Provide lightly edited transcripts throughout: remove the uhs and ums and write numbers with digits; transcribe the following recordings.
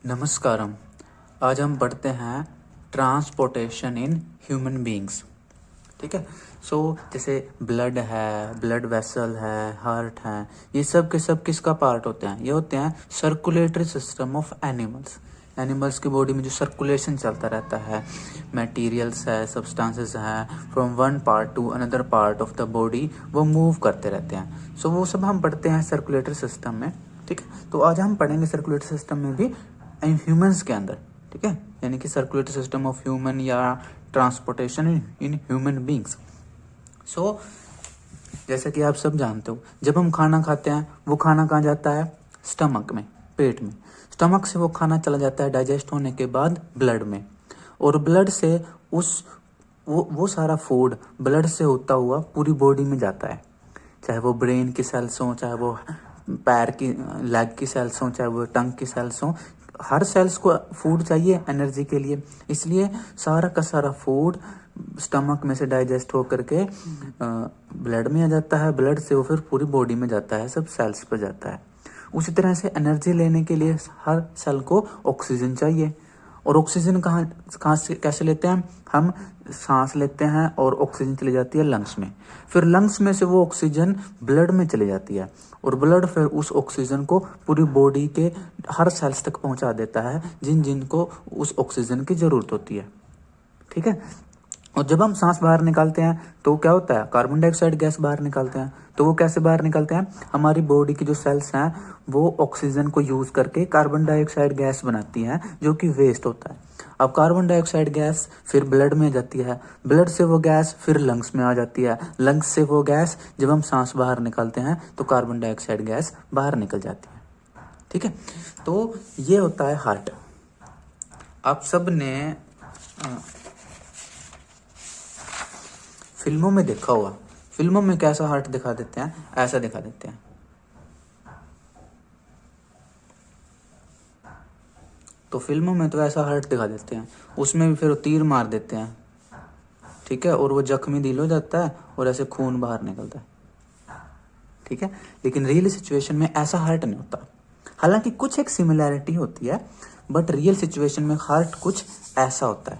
नमस्कारम। आज हम पढ़ते हैं ट्रांसपोर्टेशन इन ह्यूमन बींग्स। ठीक है। जैसे ब्लड है, ब्लड वेसल है, हार्ट है, ये सब के सब किसका पार्ट होते हैं? ये होते हैं circulatory system of animals. Animals की बॉडी में जो सर्कुलेशन चलता रहता है, मटेरियल्स है, सब्सटेंसेस हैं, from one part two another part of the body वो मूव करते रहते हैं। वो सब हम पढ़ते हैं सर्कुलेटरी सिस्टम में। ठीक है। तो आज हम पढ़ेंगे सर्कुलेटरी सिस्टम में भी ह्यूमंस के अंदर। ठीक है, यानी कि सर्कुलेटरी सिस्टम ऑफ ह्यूमन या ट्रांसपोर्टेशन इन ह्यूमन बींग्स। जैसा कि आप सब जानते हो, जब हम खाना खाते हैं वो खाना कहाँ जाता है? स्टमक में, पेट में। स्टमक से वो खाना चला जाता है डाइजेस्ट होने के बाद ब्लड में, और ब्लड से वो सारा फूड ब्लड से होता हुआ पूरी बॉडी में जाता है। चाहे वो ब्रेन की सेल्स हो, चाहे वो पैर की लेग की सेल्स हो, चाहे वो टंग की सेल्स हो, हर सेल्स को फूड चाहिए एनर्जी के लिए। इसलिए सारा का सारा फूड स्टमक में से डाइजेस्ट होकर के ब्लड में आ जाता है। ब्लड से वो फिर पूरी बॉडी में जाता है, सब सेल्स पर जाता है। उसी तरह से एनर्जी लेने के लिए हर सेल को ऑक्सीजन चाहिए। और ऑक्सीजन कहाँ से कैसे लेते हैं? हम सांस लेते हैं और ऑक्सीजन चली जाती है लंग्स में। फिर लंग्स में से वो ऑक्सीजन ब्लड में चली जाती है, और ब्लड फिर उस ऑक्सीजन को पूरी बॉडी के हर सेल्स तक पहुंचा देता है जिन जिनको उस ऑक्सीजन की जरूरत होती है। ठीक है। और जब हम सांस बाहर निकालते हैं तो क्या होता है? कार्बन डाइऑक्साइड गैस बाहर निकालते हैं। तो वो कैसे बाहर निकलते हैं? हमारी बॉडी की जो सेल्स हैं वो ऑक्सीजन को यूज करके कार्बन डाइऑक्साइड गैस बनाती हैं, जो कि वेस्ट होता है। अब कार्बन डाइऑक्साइड गैस फिर ब्लड में जाती है, ब्लड से वो गैस फिर लंग्स में आ जाती है, लंग्स से वो गैस जब हम सांस बाहर निकालते हैं तो कार्बन डाइऑक्साइड गैस बाहर निकल जाती है। ठीक है। तो ये होता है हार्ट। आप सब ने फिल्मों में देखा हुआ, फिल्मों में कैसा हार्ट दिखा देते हैं? ऐसा दिखा देते हैं। तो फिल्मों में तो ऐसा हार्ट दिखा देते हैं, उसमें भी फिर तीर मार देते हैं। ठीक है। और वो जख्मी दिल हो जाता है और ऐसे खून बाहर निकलता है। ठीक है। लेकिन रियल सिचुएशन में ऐसा हार्ट नहीं होता। हालांकि कुछ एक सिमिलैरिटी होती है, बट रियल सिचुएशन में हार्ट कुछ ऐसा होता है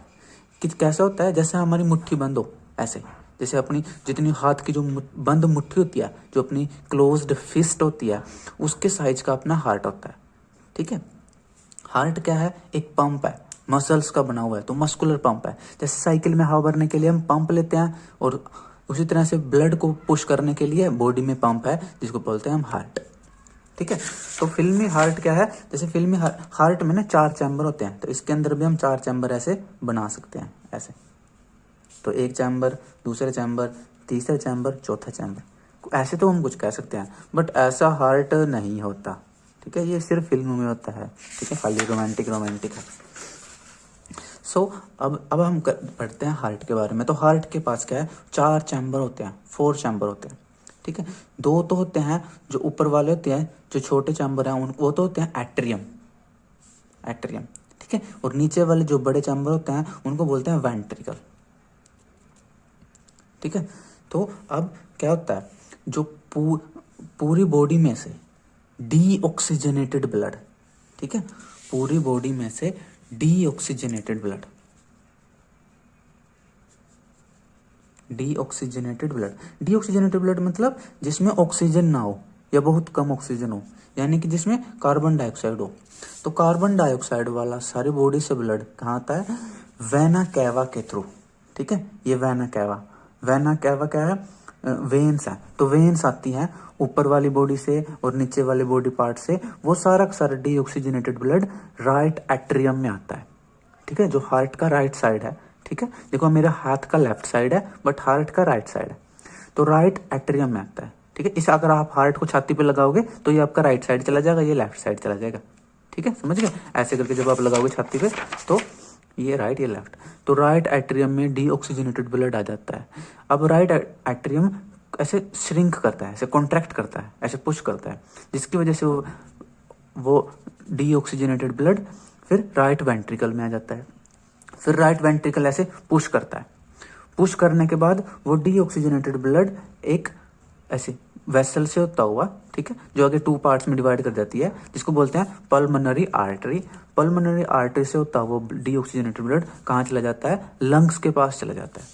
कि कैसा होता है? जैसे हमारी मुट्ठी बंद हो, ऐसे जैसे अपनी जितनी हाथ की जो बंद मुट्ठी होती है, जो अपनी क्लोज्ड फिस्ट होती है, उसके साइज का अपना हार्ट होता है। ठीक है। हार्ट क्या है? एक पंप है, मसल्स का बना हुआ है, तो मस्कुलर पंप है। जैसे साइकिल में हवा भरने के लिए हम पंप लेते हैं, और उसी तरह से ब्लड को पुश करने के लिए बॉडी में पंप है, जिसको बोलते हैं हम हार्ट। ठीक है। तो फिल्मी हार्ट क्या है? जैसे फिल्मी हार्ट में ना 4 चैम्बर होते हैं, तो इसके अंदर भी हम 4 चैम्बर ऐसे बना सकते हैं, ऐसे। तो एक चैम्बर, दूसरा चैम्बर, तीसरा चैम्बर, चौथा चैम्बर, ऐसे तो हम कुछ कह सकते हैं, बट ऐसा हार्ट नहीं होता। ठीक है। ये सिर्फ फिल्मों में होता है। ठीक है। खाली रोमांटिक है। अब हम पढ़ते हैं हार्ट के बारे में। तो हार्ट के पास क्या है? 4 चैम्बर होते हैं, 4 चैम्बर होते हैं। ठीक है। 2 तो होते हैं जो ऊपर वाले होते हैं, जो छोटे चैम्बर हैं वो तो होते हैं एट्रियम। ठीक है। और नीचे वाले जो बड़े चैम्बर होते हैं उनको बोलते हैं वेंट्रिकल। ठीक है। तो अब क्या होता है? जो पूरी बॉडी में से डीऑक्सीजनेटेड ब्लड, ठीक है, पूरी बॉडी में से डीऑक्सीजनेटेड ब्लड मतलब जिसमें ऑक्सीजन ना हो या बहुत कम ऑक्सीजन हो, यानी कि जिसमें कार्बन डाइऑक्साइड हो। तो कार्बन डाइऑक्साइड वाला सारी बॉडी से ब्लड कहाँ आता है? वेना कैवा के थ्रू। ठीक है। ये वेना कैवा क्या है? वेन्स है। तो वेन्स आती हैं ऊपर वाली बॉडी से और नीचे वाले बॉडी पार्ट से। वो सारा डीऑक्सीजनेटेड ब्लड राइट एट्रियम में आता है। ठीक है। जो हार्ट का राइट साइड है। ठीक है। देखो मेरा हाथ का लेफ्ट साइड है, बट हार्ट का राइट साइड है, तो राइट एट्रियम में आता है। ठीक है। इसे अगर आप हार्ट को छाती पे लगाओगे तो ये आपका राइट साइड चला जाएगा, ये लेफ्ट साइड चला जाएगा। ठीक है। समझ गए? ऐसे करके जब आप लगाओगे छाती पे तो ये राइट, ये लेफ्ट। तो राइट एट्रियम में डीऑक्सीजनेटेड ब्लड आ जाता है। अब राइट एट्रियम ऐसे श्रिंक करता है, ऐसे कॉन्ट्रैक्ट करता है, ऐसे पुश करता है, जिसकी वजह से वो डीऑक्सीजनेटेड ब्लड फिर राइट वेंट्रिकल में आ जाता है। फिर राइट वेंट्रिकल ऐसे पुश करता है। पुश करने के बाद वो डीऑक्सीजनेटेड ब्लड एक ऐसे वेसल से होता हुआ, ठीक है, जो आगे 2 पार्ट्स में डिवाइड कर जाती है, जिसको बोलते हैं पल्मोनरी आर्टरी। पल्मोनरी आर्टरी से होता हुआ डीऑक्सीजनेटेड ब्लड कहाँ चला जाता है? लंग्स के पास चला जाता है।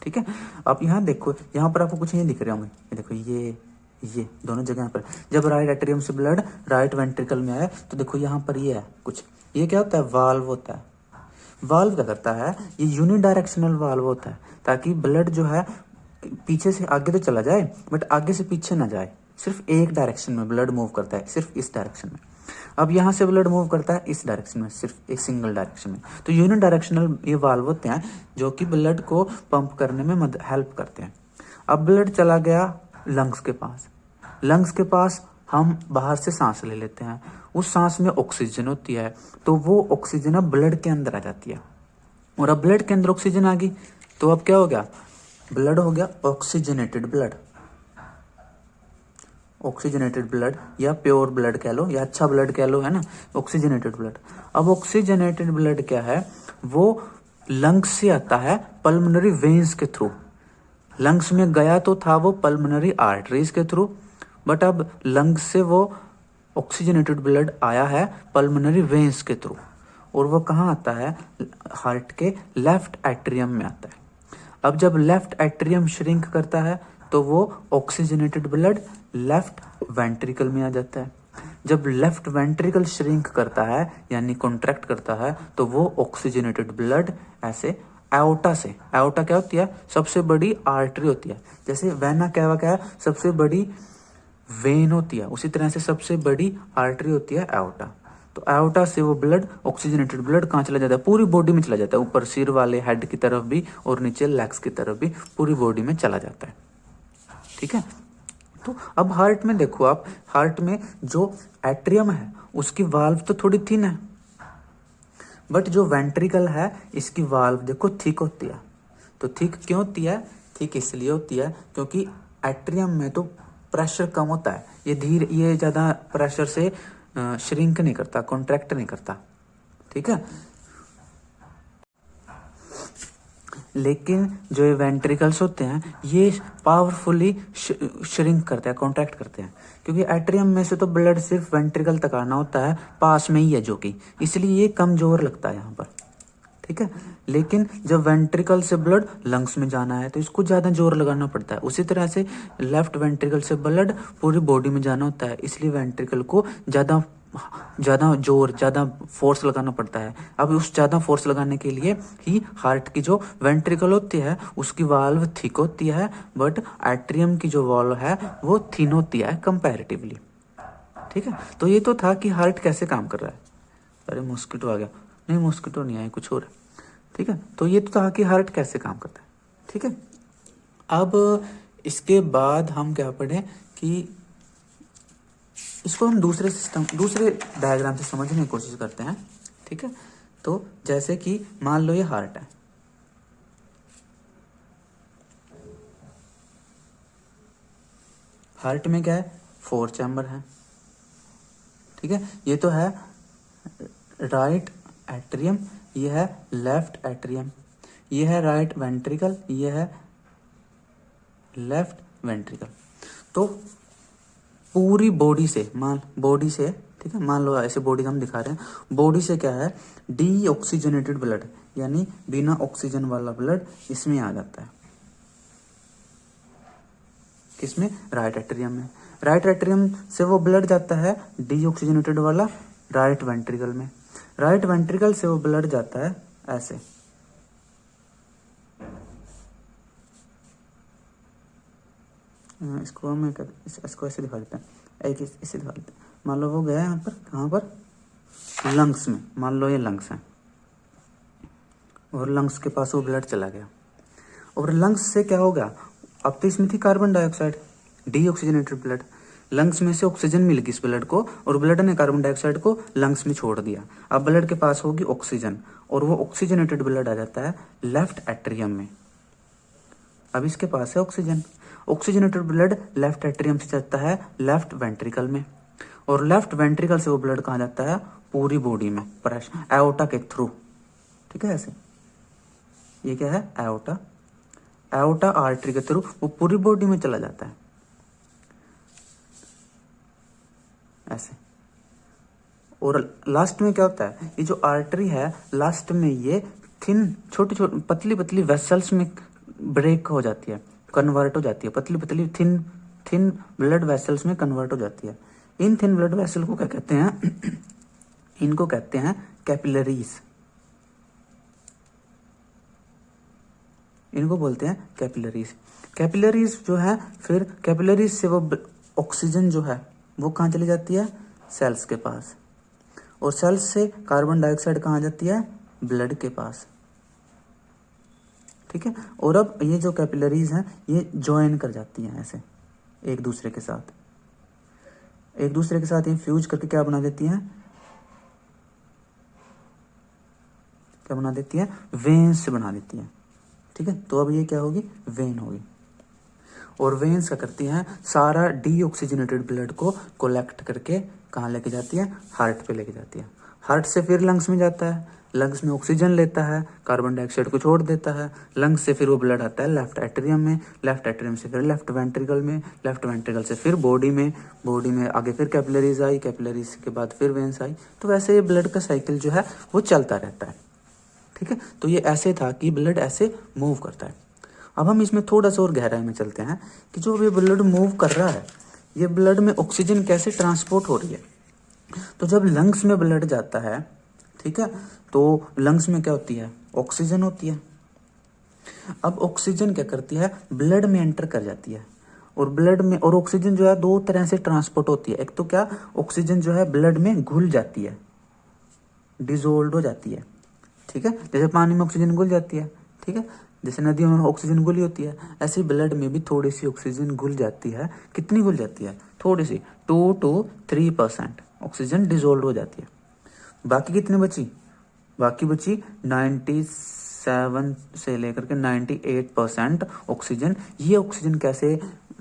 ठीक है, अब यहाँ देखो, यहाँ पर आपको कुछ नहीं दिख रहे होंगे, ये देखो ये दोनों जगह पर जब राइट एट्रियम से ब्लड राइट वेंट्रिकल में आए तो देखो यहाँ पर ये है कुछ, ये क्या होता है? वाल्व होता है। वाल्व क्या करता है? ये यूनिडायरेक्शनल वाल्व होता है, ताकि ब्लड जो है पीछे से आगे तो चला जाए बट आगे से पीछे ना जाए, सिर्फ एक डायरेक्शन में ब्लड मूव करता है, सिर्फ इस डायरेक्शन में। अब यहाँ से ब्लड मूव करता है इस डायरेक्शन में, सिर्फ एक सिंगल डायरेक्शन में। तो यूनिडायरेक्शनल ये वाल्व होते हैं जो कि ब्लड को पंप करने में मदद हेल्प करते हैं। अब ब्लड चला गया लंग्स के पास। लंग्स के पास हम बाहर से सांस ले लेते हैं, उस सांस में ऑक्सीजन होती है, तो वो ऑक्सीजन अब ब्लड के अंदर आ जाती है। और अब ब्लड के अंदर ऑक्सीजन आ गई तो अब क्या हो गया? ब्लड हो गया ऑक्सीजनेटेड ब्लड। ऑक्सीजनेटेड ब्लड या प्योर ब्लड कह लो या अच्छा ब्लड कह लो, है ना, ऑक्सीजनेटेड ब्लड। अब ऑक्सीजनेटेड ब्लड क्या है? वो लंग्स से आता है पल्मोनरी वेन्स के थ्रू। लंग्स में गया तो था वो पल्मोनरी आर्टरीज के थ्रू, बट अब लंग्स से वो ऑक्सीजनेटेड ब्लड आया है पल्मोनरी वेन्स के थ्रू। और वो कहाँ आता है? हार्ट के लेफ्ट एट्रियम में आता है। अब जब लेफ्ट एट्रियम श्रिंक करता है तो वो ऑक्सीजनेटेड ब्लड लेफ्ट वेंट्रिकल में आ जाता है। जब लेफ्ट वेंट्रिकल श्रिंक करता है यानी कॉन्ट्रैक्ट करता है तो वो ऑक्सीजनेटेड ब्लड ऐसे एओर्टा से, एओर्टा क्या होती है? सबसे बड़ी आर्टरी होती है। जैसे वेना क्या है? सबसे बड़ी वेन होती है, उसी तरह से सबसे बड़ी आर्टरी होती है एओर्टा। तो एओर्टा से वो ब्लड, ऑक्सीजनेटेड ब्लड कहाँ चला जाता है? पूरी बॉडी में चला जाता है, ऊपर सिर वाले हेड की तरफ भी और नीचे लेग्स की तरफ भी, पूरी बॉडी में चला जाता है। ठीक है, तो अब हार्ट में देखो आप, हार्ट में जो एट्रियम है उसकी वाल्व तो थोड़ी थिन है, बट जो वेंट्रिकल है इसकी वाल्व देखो थिक होती है। तो थिक क्यों होती है? थिक इसलिए होती है क्योंकि एट्रियम में तो प्रेशर कम होता है, ये ज्यादा प्रेशर से श्रिंक नहीं करता, कॉन्ट्रैक्ट नहीं करता। ठीक है, लेकिन जो ये वेंट्रिकल्स होते हैं ये पावरफुली श्रिंक करते हैं, कॉन्ट्रैक्ट करते हैं, क्योंकि एट्रियम में से तो ब्लड सिर्फ वेंट्रिकल तक आना होता है, पास में ही है जो कि, इसलिए ये कमजोर लगता है यहाँ पर। ठीक है, लेकिन जब वेंट्रिकल से ब्लड लंग्स में जाना है तो इसको ज्यादा जोर लगाना पड़ता है। उसी तरह से लेफ्ट वेंट्रिकल से ब्लड पूरी बॉडी में जाना होता है, इसलिए वेंट्रिकल को ज्यादा जोर, ज्यादा फोर्स लगाना पड़ता है। अब उस ज्यादा फोर्स लगाने के लिए ही हार्ट की जो वेंट्रिकल होती है उसकी वाल्व थिक होती है, बट एट्रियम की जो वाल्व है वो थिन होती है कंपैरेटिवली। ठीक है, तो ये तो था कि हार्ट कैसे काम कर रहा है। अरे मॉस्किटो आ गया, नहीं मॉस्किटो नहीं आया, कुछ और है। ठीक है, तो ये तो था कि हार्ट कैसे काम करता है। ठीक है, अब इसके बाद हम क्या पढ़े कि इसको हम दूसरे डायग्राम से समझने की कोशिश करते हैं। ठीक है, तो जैसे कि मान लो ये हार्ट है, हार्ट में क्या है? 4 चैम्बर है। ठीक है, ये तो है राइट एट्रियम, ये है लेफ्ट एट्रियम, ये है राइट वेंट्रिकल, ये है लेफ्ट वेंट्रिकल। तो पूरी बॉडी से ठीक है, मान लो ऐसे बॉडी हम दिखा रहे हैं, बॉडी से क्या है? डीऑक्सीजनेटेड ब्लड यानी बिना ऑक्सीजन वाला ब्लड इसमें आ जाता है। किसमें? राइट एट्रियम में। राइट एट्रियम से वो ब्लड जाता है डीऑक्सीजनेटेड वाला राइट वेंट्रिकल में। राइट वेंट्रिकल से वो ब्लड जाता है ऐसे, इसको हम इसको ऐसे दिखा देते हैं, एक इसे दिखा देते हैं। मान लो वो गया यहाँ पर, कहाँ पर? लंग्स में। मान लो ये लंग्स है और लंग्स के पास वो ब्लड चला गया, और लंग्स से क्या हो गया? अब तो इसमें थी carbon dioxide, deoxygenated blood. Lungs में से ऑक्सीजन मिल गई इस ब्लड को और ब्लड ने कार्बन डाइऑक्साइड को लंग्स में छोड़ दिया। अब ब्लड के पास होगी ऑक्सीजन और वो ऑक्सीजनेटेड ब्लड आ जाता है लेफ्ट एट्रियम में। अब इसके पास है oxygen, oxygenated blood left atrium से जाता है लेफ्ट वेंट्रिकल में, और लेफ्ट वेंट्रिकल से वो ब्लड कहाँ जाता है? पूरी बॉडी में, प्रेशर एओर्टा के थ्रू। ठीक है, ऐसे ये क्या है? एओर्टा आर्टरी के थ्रू वो पूरी बॉडी में चला जाता है। ऐसे। और लास्ट में क्या होता है, ये जो आर्टरी है लास्ट में ये थिन छोटी छोटी पतली पतली वेसल्स में ब्रेक हो जाती है, कन्वर्ट हो जाती है, पतली पतली थिन थिन ब्लड वेसल्स में कन्वर्ट हो जाती है। इन थिन ब्लड वेसल को क्या कहते हैं इनको कहते हैं कैपिलरीज, इनको बोलते हैं कैपिलरीज। कैपिलरीज जो है फिर कैपिलरीज से वो ऑक्सीजन जो है वो कहाँ चली जाती है, सेल्स के पास, और सेल्स से कार्बन डाइऑक्साइड कहाँ जाती है, ब्लड के पास। ठीक है, और अब ये जो कैपिलरीज हैं ये ज्वाइन कर जाती हैं ऐसे एक दूसरे के साथ, एक दूसरे के साथ ये फ्यूज करके क्या बना देती हैं, क्या बना देती है, वेन्स बना देती है। ठीक है, तो अब ये क्या होगी, वेन होगी। और वेन्स क्या करती हैं, सारा डीऑक्सीजनेटेड ब्लड को कलेक्ट करके कहाँ लेके जाती है, हार्ट पे लेके जाती है। हार्ट से फिर लंग्स में जाता है, लंग्स में ऑक्सीजन लेता है, कार्बन डाइऑक्साइड को छोड़ देता है। लंग्स से फिर वो ब्लड आता है लेफ्ट एट्रियम में, लेफ्ट एट्रियम से फिर लेफ्ट वेंट्रिकल में, लेफ्ट वेंट्रिकल से फिर बॉडी में आगे फिर कैपिलरीज आई, कैपिलरीज के बाद फिर वेन्स आई। तो वैसे ये ब्लड का साइकिल जो है वो चलता रहता है। ठीक है, तो ये ऐसे था कि ब्लड ऐसे मूव करता है। अब हम इसमें थोड़ा सा और गहराई में चलते हैं कि जो ये ब्लड मूव कर रहा है, ये ब्लड में ऑक्सीजन कैसे ट्रांसपोर्ट हो रही है। तो जब लंग्स में ब्लड जाता है, ठीक है, तो लंग्स में क्या होती है, ऑक्सीजन होती है। अब ऑक्सीजन क्या करती है, ब्लड में एंटर कर जाती है, और ब्लड में, और ऑक्सीजन जो है दो तरह से ट्रांसपोर्ट होती है। एक तो क्या, ऑक्सीजन जो है ब्लड में घुल जाती है, डिजोल्व हो जाती है। ठीक है, जैसे पानी में ऑक्सीजन घुल जाती है, ठीक है, जैसे नदियों में ऑक्सीजन घुली होती है, ऐसे ब्लड में भी थोड़ी सी ऑक्सीजन घुल जाती है। कितनी घुल जाती है, थोड़ी सी, 2 to 3% ऑक्सीजन डिजोल्व हो जाती है। बाकी कितनी बची, बाकी बची 97 से लेकर के 98% ऑक्सीजन। ये ऑक्सीजन कैसे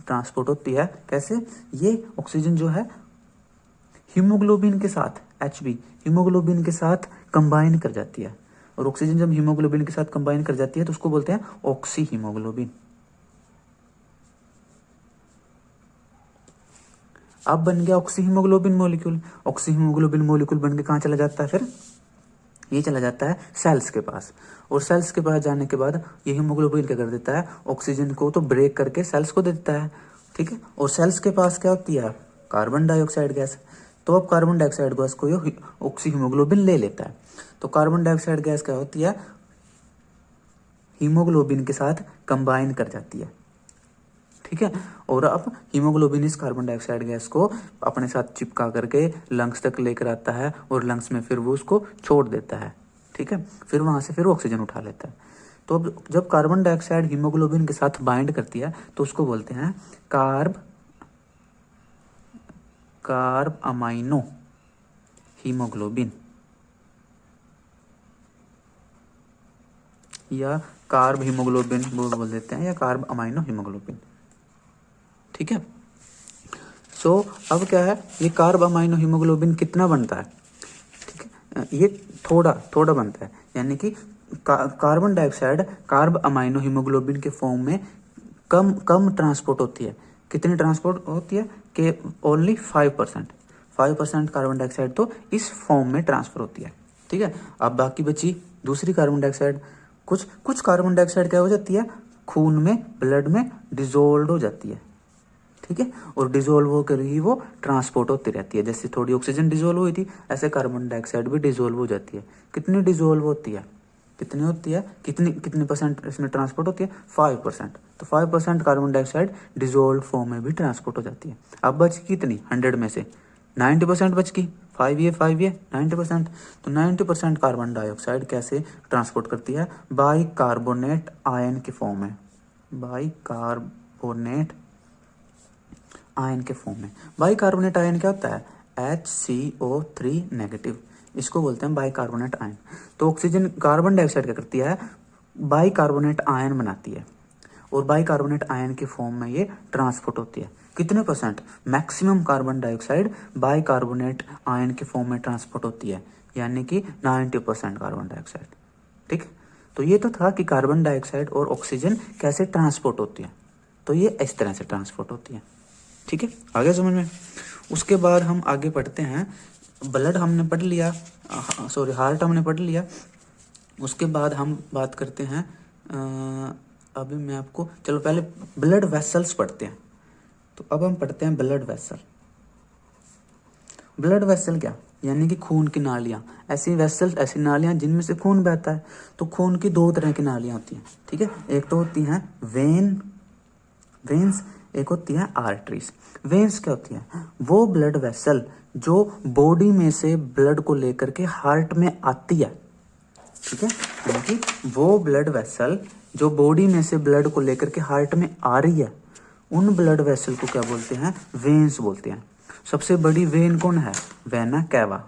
ट्रांसपोर्ट होती है, कैसे, ये ऑक्सीजन जो है हीमोग्लोबिन के साथ, HB हीमोग्लोबिन के साथ कंबाइन कर जाती है। और ऑक्सीजन जब हीमोग्लोबिन के साथ कंबाइन कर जाती है तो उसको बोलते हैं ऑक्सी हीमोग्लोबिन। अब बन गया oxy haemoglobin molecule. Oxy haemoglobin molecule बन के कहाँ चला जाता है, फिर ये चला जाता है सेल्स के पास। और सेल्स के पास जाने के बाद ये हीमोग्लोबिन क्या कर देता है, ऑक्सीजन को तो ब्रेक करके सेल्स को दे देता है। ठीक है, और सेल्स के पास क्या होती है, कार्बन डाइऑक्साइड गैस। तो अब कार्बन डाइऑक्साइड गैस को ये ऑक्सी हीमोग्लोबिन ले लेता है। तो कार्बन डाइऑक्साइड गैस क्या होती है, हीमोग्लोबिन के साथ कंबाइन कर जाती है। ठीक है, और अब हीमोग्लोबिन इस कार्बन डाइऑक्साइड गैस को अपने साथ चिपका करके लंग्स तक लेकर आता है, और लंग्स में फिर वो उसको छोड़ देता है। ठीक है, फिर वहां से फिर ऑक्सीजन उठा लेता है। तो अब जब कार्बन डाइऑक्साइड हीमोग्लोबिन के साथ बाइंड करती है तो उसको बोलते हैं कार्ब अमाइनो हीमोग्लोबिन, या कार्ब हीमोग्लोबिन बोल देते हैं, या कार्ब अमाइनो हीमोग्लोबिन। ठीक है, सो अब क्या है, ये कार्ब अमाइनो हीमोग्लोबिन कितना बनता है, ठीक है, ये थोड़ा थोड़ा बनता है। यानी कि carbon dioxide carb amino haemoglobin के फॉर्म में कम ट्रांसपोर्ट होती है। कितनी ट्रांसपोर्ट होती है कि ओनली 5% कार्बन डाइऑक्साइड तो इस फॉर्म में ट्रांसफर होती है। ठीक है, अब बाकी बची दूसरी कार्बन डाइऑक्साइड। कुछ कार्बन डाइऑक्साइड क्या हो जाती है, खून में, ब्लड में डिजोल्व हो जाती है। ठीक है, और डिजोल्व होकर ही वो ट्रांसपोर्ट होती रहती है। जैसे थोड़ी ऑक्सीजन डिजोल्व हुई थी, ऐसे कार्बन डाइऑक्साइड भी डिजोल्व हो जाती है। कितनी डिजोल्व होती है, कितनी होती है, कितनी परसेंट इसमें ट्रांसपोर्ट होती है, 5%। तो 5% कार्बन डाइऑक्साइड डिजोल्व फॉर्म में भी ट्रांसपोर्ट हो जाती है। अब बच कितनी, 100 में से 90% बच गई, 5 ये 90%। तो 90% कार्बन डाइऑक्साइड कैसे ट्रांसपोर्ट करती है, बाई कार्बोनेट आयन के फॉर्म में, बाई कार्बोनेट आयन के फॉर्म में। बाई कार्बोनेट आयन क्या होता है, HCO3 नेगेटिव, इसको बोलते हैं बाई कार्बोनेट आयन। तो ऑक्सीजन, कार्बन डाइऑक्साइड क्या करती है, बाई कार्बोनेट आयन बनाती है, और बाई कार्बोनेट आयन के फॉर्म में ये ट्रांसपोर्ट होती है। कितने percent, maximum carbon dioxide by carbonate ion के फॉर्म में ट्रांसपोर्ट होती है, यानी कि 90% कार्बन डाइऑक्साइड। ठीक, तो ये तो था कि कार्बन डाइऑक्साइड और ऑक्सीजन कैसे ट्रांसपोर्ट होती है। तो ये इस तरह से ट्रांसपोर्ट होती है। ठीक है, आगे समझ में। उसके बाद हम आगे पढ़ते हैं, ब्लड हमने पढ़ लिया, सॉरी हार्ट हमने पढ़ लिया। उसके बाद हम बात करते हैं अभी मैं आपको, चलो पहले ब्लड वेसल्स पढ़ते हैं। तो अब हम पढ़ते हैं ब्लड वेसल। ब्लड वेसल क्या, यानी कि खून की नालियाँ। ऐसी वेसल्स, ऐसी नालियाँ जिनमें से खून बहता है। तो खून की दो तरह की नालियाँ होती हैं, ठीक है। एक तो होती हैं वेन्स, एक होती है आर्टरीज। वेन्स क्या होती है, वो ब्लड वेसल जो बॉडी में से ब्लड को लेकर के हार्ट में आती है, ठीक है। यानी कि वो ब्लड वेसल जो बॉडी में से ब्लड को लेकर के हार्ट में आ रही है, उन ब्लड वेसल को क्या बोलते हैं, वेन्स बोलते हैं। सबसे बड़ी वेन कौन है, वेना कैवा,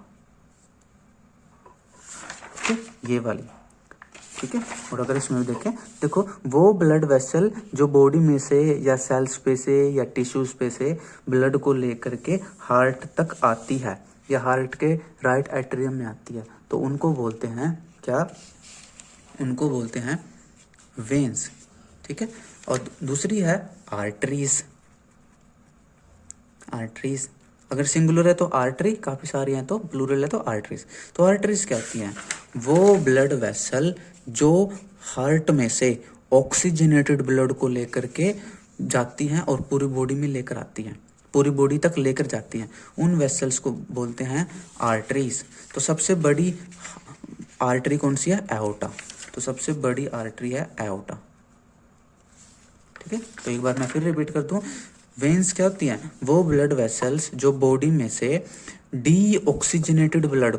ठीक है, ये वाली, ठीक है। और अगर इसमें देखें, देखो वो ब्लड वेसल जो बॉडी में से या सेल्स पे से या टिश्यूज पे से ब्लड को लेकर के हार्ट तक आती है या हार्ट के राइट एट्रियम में आती है, तो उनको बोलते हैं क्या, उनको बोलते हैं वेन्स, ठीक है। और दूसरी है आर्टरीज। आर्टरीज अगर सिंगुलर है तो आर्टरी, काफ़ी सारी हैं तो प्लूरल है तो आर्टरीज। तो आर्टरीज क्या होती हैं, वो ब्लड वेसल जो हार्ट में से ऑक्सीजनेटेड ब्लड को लेकर के जाती हैं और पूरी बॉडी में लेकर आती हैं, पूरी बॉडी तक लेकर जाती हैं, उन वेसल्स को बोलते हैं आर्टरीज। तो सबसे बड़ी आर्टरी कौन सी है, एओर्टा। तो सबसे बड़ी आर्टरी है एओर्टा, ठीक है। तो एक बार मैं फिर रिपीट कर दूं, वेन्स क्या होती हैं, वो ब्लड वेसल्स जो बॉडी में से डीऑक्सीजनेटेड ब्लड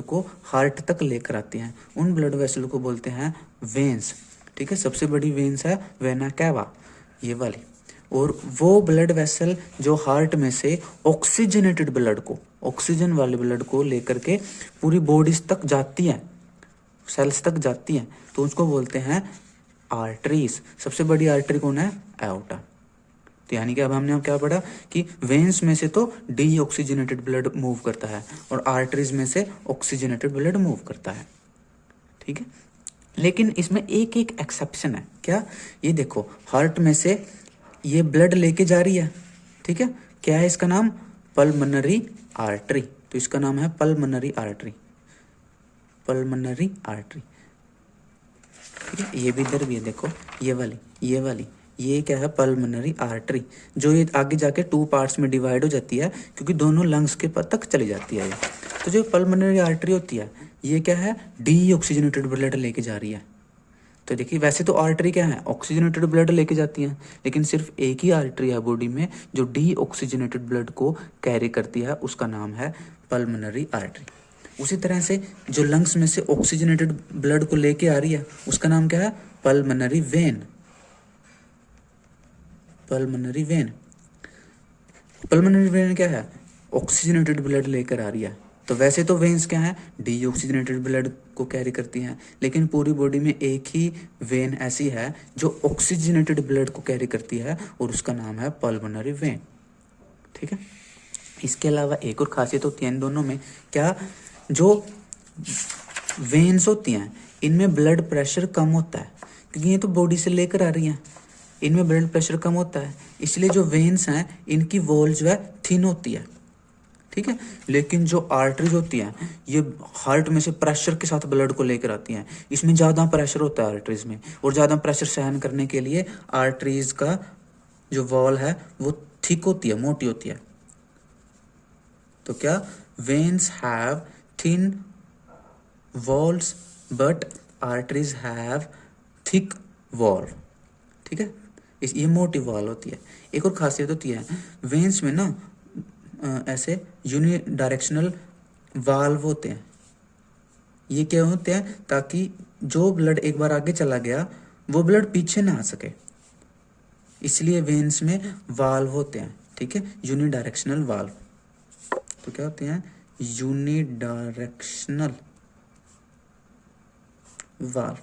को हार्ट तक लेकर आती हैं, उन ब्लड वेसल को बोलते हैं वेन्स, ठीक है। सबसे बड़ी वेन्स है वेना कैवा, ये वाली। और वो ब्लड वेसल जो हार्ट में से ऑक्सीजनेटेड ब्लड को, ऑक्सीजन वाले ब्लड को लेकर के पूरी बॉडीज तक जाती हैं, सेल्स तक जाती हैं, तो उसको बोलते हैं आर्टरीज। सबसे बड़ी आर्टरी कौन है, एओर्टा। तो यानी कि अब हमने क्या पढ़ा कि वेन्स में से तो डीऑक्सीजनेटेड ब्लड मूव करता है और आर्टरीज में से ऑक्सीजनेटेड ब्लड मूव करता है, ठीक है। लेकिन इसमें एक एक एक्सेप्शन है, क्या, ये देखो हार्ट में से ये ब्लड लेके जा रही है, ठीक है। क्या है इसका नाम, पल्मोनरी आर्टरी। तो इसका नाम है पल्मोनरी आर्टरी, पल्मोनरी आर्टरी, ठीक है। ये भी इधर भी है, देखो ये वाली ये क्या है, पल्मोनरी आर्टरी, जो ये आगे जाके 2 पार्ट्स में डिवाइड हो जाती है क्योंकि दोनों लंग्स के तक चली जाती है ये। तो जो पल्मोनरी आर्टरी होती है ये क्या है, डीऑक्सीजनेटेड ब्लड लेके जा रही है। तो देखिए वैसे तो आर्टरी क्या है, ऑक्सीजनेटेड ब्लड लेके जाती हैं, लेकिन सिर्फ एक ही आर्टरी है बॉडी में जो डीऑक्सीजनेटेड ब्लड को कैरी करती है, उसका नाम है पल्मोनरी आर्टरी। उसी तरह से जो लंग्स में से ऑक्सीजनेटेड ब्लड को लेके आ रही है उसका नाम क्या है, pulmonary vein, pulmonary vein. Pulmonary vein क्या है, ऑक्सीजनेटेड ब्लड लेकर आ रही है। तो वैसे तो वेन्स क्या है, डीऑक्सीजनेटेड ब्लड को कैरी करती हैं, लेकिन पूरी बॉडी में एक ही वेन ऐसी है जो ऑक्सीजनेटेड ब्लड को कैरी करती है और उसका नाम है पल्मोनरी वेन, ठीक है। इसके अलावा एक और खासियत होती है इन दोनों में, क्या, जो वेन्स होती हैं इनमें ब्लड प्रेशर कम होता है क्योंकि ये तो बॉडी से लेकर आ रही हैं, इनमें ब्लड प्रेशर कम होता है, इसलिए जो वेन्स हैं इनकी वॉल जो है थिन होती है, ठीक है। लेकिन जो आर्टरीज होती हैं ये हार्ट में से प्रेशर के साथ ब्लड को लेकर आती हैं, इसमें ज़्यादा प्रेशर होता है आर्टरीज में, और ज़्यादा प्रेशर सहन करने के लिए आर्टरीज का जो वॉल है वो थिक होती है, मोटी होती है। तो क्या, veins have thin walls but arteries have thick wall, ठीक है। ये मोटी वॉल होती है। एक और खासियत होती है वेन्स में ना ऐसे यूनि डायरेक्शनल वाल्व होते हैं। ये क्या होते हैं, ताकि जो ब्लड एक बार आगे चला गया वो ब्लड पीछे ना आ सके, इसलिए वेन्स में वाल्व होते हैं, ठीक है, यूनि डायरेक्शनल वाल्व। तो क्या होते हैं, यूनि डायरेक्शनल वाल्व।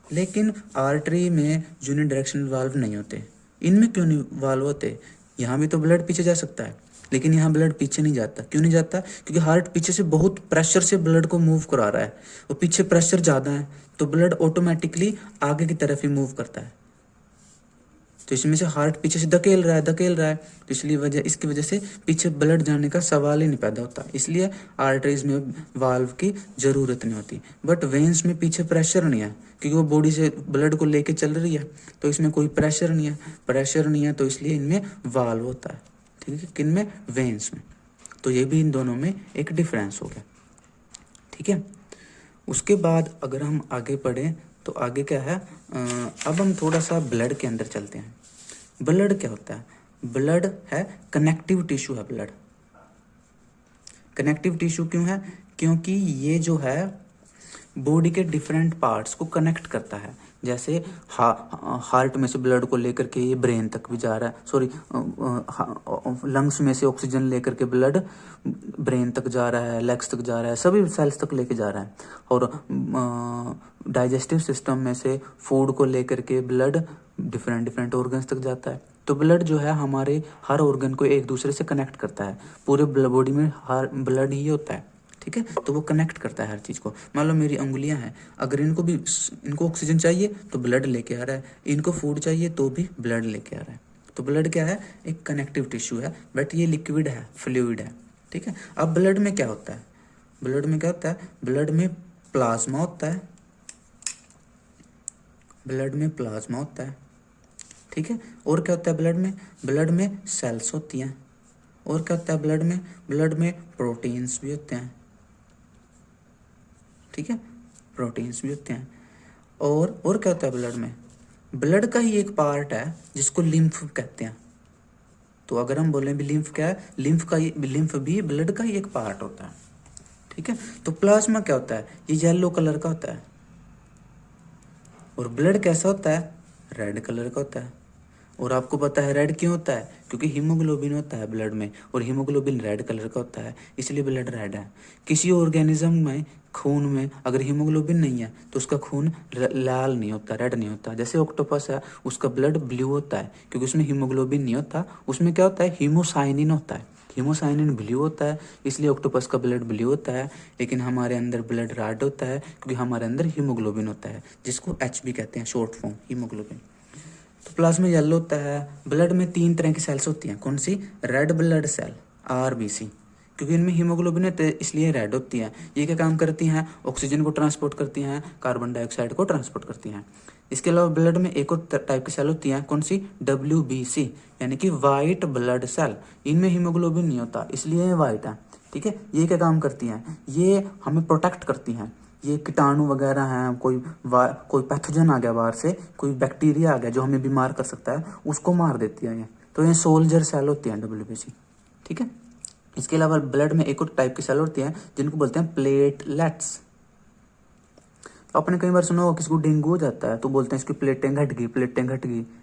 लेकिन आर्टरी में यूनि डायरेक्शनल वाल्व नहीं होते। इनमें क्यों नहीं वाल्व होते, यहाँ भी तो ब्लड पीछे जा सकता है लेकिन यहाँ ब्लड पीछे नहीं जाता। क्यों नहीं जाता, क्योंकि हार्ट पीछे से बहुत प्रेशर से ब्लड को मूव करा रहा है और पीछे प्रेशर ज़्यादा है तो ब्लड ऑटोमेटिकली आगे की तरफ ही मूव करता है, तो इसमें से हार्ट पीछे से धकेल रहा है, तो इसलिए इसकी वजह से पीछे ब्लड जाने का सवाल ही नहीं पैदा होता, इसलिए आर्टरीज में वाल्व की ज़रूरत नहीं होती। बट वेन्स में पीछे प्रेशर नहीं है, क्योंकि वो बॉडी से ब्लड को लेके चल रही है, तो इसमें कोई प्रेशर नहीं है, तो इसलिए इनमें वाल्व होता है, ठीक है, किन में, वेन्स में। तो ये भी इन दोनों में एक डिफरेंस हो गया, ठीक है। उसके बाद अगर हम आगे पढ़ें तो आगे क्या है, अब हम थोड़ा सा ब्लड के अंदर चलते हैं। ब्लड क्या होता है? ब्लड है कनेक्टिव टिश्यू है। ब्लड कनेक्टिव टिश्यू क्यों है? क्योंकि ये जो है बॉडी के डिफरेंट पार्ट्स को कनेक्ट करता है। जैसे हार्ट में से ब्लड को लेकर के ये ब्रेन तक भी जा रहा है, सॉरी लंग्स में से ऑक्सीजन लेकर के ब्लड ब्रेन तक जा रहा है, लेग्स तक जा रहा है, सभी सेल्स तक लेके जा रहा है। और डाइजेस्टिव सिस्टम में से फूड को लेकर के ब्लड डिफरेंट ऑर्गन्स तक जाता है। तो ब्लड जो है हमारे हर ऑर्गन को एक दूसरे से कनेक्ट करता है। पूरे बॉडी में हर ब्लड ही होता है, ठीक है, तो वो कनेक्ट करता है हर चीज़ को। मान लो मेरी उंगलियां हैं, अगर इनको ऑक्सीजन चाहिए तो ब्लड लेके आ रहा है, इनको फूड चाहिए तो भी ब्लड लेके आ रहा है। तो ब्लड क्या है? एक कनेक्टिव टिश्यू है, बट ये लिक्विड है, फ्लूइड है, ठीक है। अब ब्लड में क्या होता है? ब्लड में क्या होता है? ब्लड में प्लाज्मा होता है, ब्लड में प्लाज्मा होता है, ठीक है। और क्या होता है ब्लड में? ब्लड में सेल्स होती हैं। और क्या होता है ब्लड में? ब्लड में प्रोटीन्स भी होते हैं, ठीक है, प्रोटीन्स भी होते हैं। और क्या होता है ब्लड में? ब्लड का ही एक पार्ट है जिसको लिम्फ कहते हैं। तो अगर हम बोलें भी लिम्फ क्या है, लिम्फ भी ब्लड का ही एक पार्ट होता है, ठीक है। तो प्लाज्मा क्या होता है? ये येलो कलर का होता है। और ब्लड कैसा होता है? रेड कलर का होता है। और आपको पता है रेड क्यों होता है? क्योंकि हीमोग्लोबिन होता है ब्लड में, और हीमोग्लोबिन रेड कलर का होता है, इसलिए ब्लड रेड है। किसी ऑर्गेनिज्म में खून में अगर हीमोग्लोबिन नहीं है तो उसका खून लाल नहीं होता, रेड नहीं होता। जैसे ऑक्टोपस है, उसका ब्लड ब्लू होता है क्योंकि उसमें हीमोग्लोबिन नहीं होता, उसमें क्या होता है? हीमोसाइनिन होता है। हीमोसाइनिन ब्लू होता है, इसलिए ऑक्टोपस का ब्लड ब्लू होता है। लेकिन हमारे अंदर ब्लड रेड होता है क्योंकि हमारे अंदर हीमोग्लोबिन होता है, जिसको HB कहते हैं, शॉर्ट फॉर्म, हीमोग्लोबिन। तो प्लाज्मा येलो होता है। ब्लड में 3 तरह की सेल्स होती हैं। कौन सी? रेड ब्लड सेल, RBC, क्योंकि इनमें हीमोग्लोबिन है इसलिए रेड होती है। ये क्या काम करती हैं? ऑक्सीजन को ट्रांसपोर्ट करती हैं, कार्बन डाइऑक्साइड को ट्रांसपोर्ट करती हैं। इसके अलावा ब्लड में एक और टाइप की सेल होती है। कौन सी? WBC, यानी कि वाइट ब्लड सेल। इनमें हीमोग्लोबिन नहीं होता इसलिए ये वाइट है, ठीक है। ये क्या काम करती हैं? ये हमें प्रोटेक्ट करती हैं। ये कीटाणु वगैरह हैं, कोई पैथोजन आ गया बाहर से, कोई बैक्टीरिया आ गया जो हमें बीमार कर सकता है, उसको मार देती है ये। तो ये सोल्जर सेल होती है WBC, ठीक है। इसके अलावा ब्लड में एक और टाइप की सेल होती है जिनको बोलते हैं प्लेटलेट्स। आपने कई बार सुना होगा किसी को डेंगू हो जाता है तो बोलते हैं इसकी प्लेटें घट गई,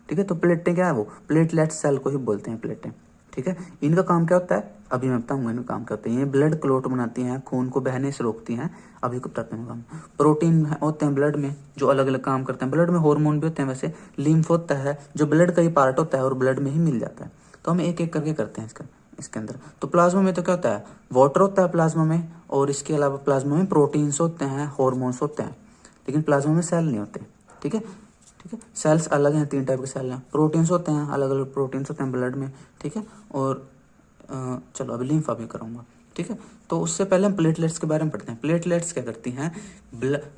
ठीक है। तो प्लेटें क्या है? वो प्लेटलेट सेल को ही बोलते हैं, प्लेटें, ठीक है। इनका काम क्या होता है? अभी मैं बताऊंगा इनका काम क्या होता है। ये ब्लड क्लॉट बनाती हैं, खून को बहने से रोकती हैं। अभी को बताते हैं काम। प्रोटीन होते हैं ब्लड में जो अलग अलग काम करते हैं। ब्लड में हार्मोन भी होते हैं वैसे। लिम्फ होता है जो ब्लड का ही पार्ट होता है और ब्लड में ही मिल जाता है। तो हम एक एक करके करते हैं इसके अंदर। तो प्लाज्मा में तो क्या होता है? वाटर होता है प्लाज्मा में, और इसके अलावा प्लाज्मा में प्रोटीन्स होते हैं, हार्मोन्स होते हैं, लेकिन प्लाज्मा में सेल नहीं होते, ठीक है, ठीक है। सेल्स अलग हैं, 3 टाइप के सेल हैं। प्रोटीन्स होते हैं, अलग अलग प्रोटीन्स होते हैं ब्लड में, ठीक है। और चलो अभी लिम्फा भी करूँगा, ठीक है। तो उससे पहले हम प्लेटलेट्स के बारे में पढ़ते हैं। प्लेटलेट्स क्या करती हैं?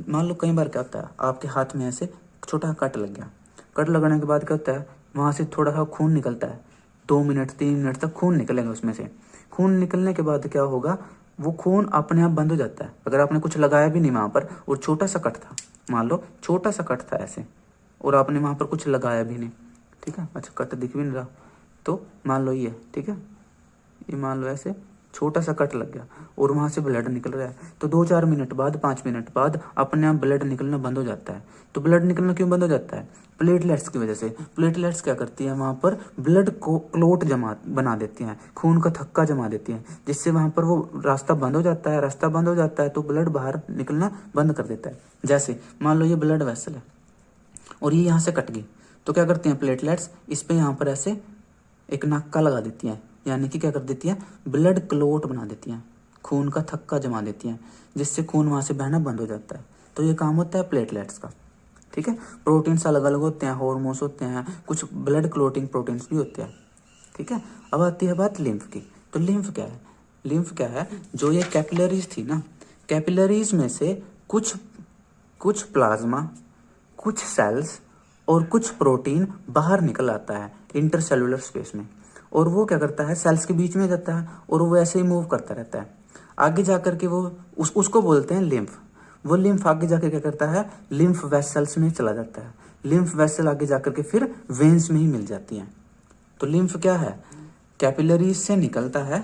मान लो कई बार क्या होता है, आपके हाथ में ऐसे छोटा कट लग गया। कट लगने के बाद क्या होता है? वहाँ से थोड़ा सा खून निकलता है। 2 मिनट 3 मिनट तक खून निकलेगा उसमें से। खून निकलने के बाद क्या होगा? वो खून अपने आप बंद हो जाता है। अगर आपने कुछ लगाया भी नहीं वहाँ पर, और छोटा सा कट था, मान लो छोटा सा कट था ऐसे, और आपने वहाँ पर कुछ लगाया भी नहीं, ठीक है, अच्छा कट दिख भी नहीं रहा, तो मान लो ये, ठीक है, ये मान लो ऐसे छोटा सा कट लग गया और वहाँ से ब्लड निकल रहा है। तो 2-4 मिनट बाद, 5 मिनट बाद अपने आप ब्लड निकलना बंद हो जाता है। तो ब्लड निकलना क्यों बंद हो जाता है? प्लेटलेट्स की वजह से। प्लेटलेट्स क्या करती है? वहाँ पर ब्लड को क्लोट बना देती हैं, खून का थक्का जमा देती हैं, जिससे वहाँ पर वो रास्ता बंद हो जाता है। रास्ता बंद हो जाता है तो ब्लड बाहर निकलना बंद कर देता है। जैसे मान लो ये ब्लड वेसल है और ये यहाँ से कट गई, तो क्या करती हैं प्लेटलेट्स? इस पे यहाँ पर ऐसे एक नक्का लगा देती हैं, यानी कि क्या कर देती हैं? ब्लड क्लोट बना देती हैं, खून का थक्का जमा देती हैं, जिससे खून वहाँ से बहना बंद हो जाता है। तो ये काम होता है प्लेटलेट्स का, ठीक है। प्रोटीन्स अलग अलग होते हैं, हॉर्मोन्स होते हैं, कुछ ब्लड क्लोटिंग प्रोटीन्स भी होते हैं, ठीक है। अब आती है बात लिम्फ की। तो लिम्फ क्या है? लिम्फ क्या है? जो ये कैपिलरीज थी ना, कैपिलरीज में से कुछ प्लाज्मा, कुछ सेल्स और कुछ प्रोटीन बाहर निकल आता है इंटरसेलुलर स्पेस में, और वो क्या करता है, सेल्स के बीच में जाता है और वो ऐसे ही मूव करता रहता है। आगे जाकर के वो उसको बोलते हैं लिम्फ। वो लिम्फ आगे जाकर क्या करता है, लिम्फ वेसल्स में चला जाता है। लिम्फ वेसल आगे जाकर के फिर वेन्स में ही मिल जाती हैं। तो लिम्फ क्या है? कैपिलरीज से निकलता है,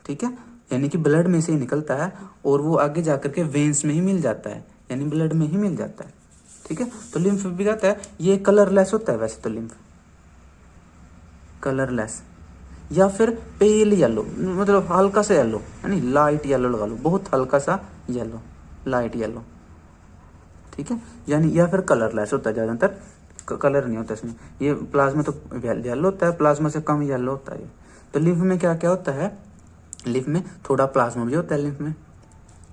ठीक है, यानी कि ब्लड में से ही निकलता है, और वो आगे जाकर के वेन्स में ही मिल जाता है, यानी ब्लड में ही मिल जाता है, ठीक है। तो लिम्फ भी कहता है, ये कलरलेस होता है वैसे तो लिम्फ, कलरलेस या फिर पेल येलो, मतलब हल्का सा येलो, यानी लाइट येलो लगा लो, बहुत हल्का सा येलो, लाइट येलो, ठीक है, यानी या फिर कलरलेस होता है, ज़्यादातर कलर नहीं होता इसमें। ये प्लाज्मा तो येलो होता है, प्लाज्मा से कम येलो होता है। तो लिम्फ में क्या क्या होता है? लिम्फ में थोड़ा प्लाज्मा भी होता है लिम्फ में,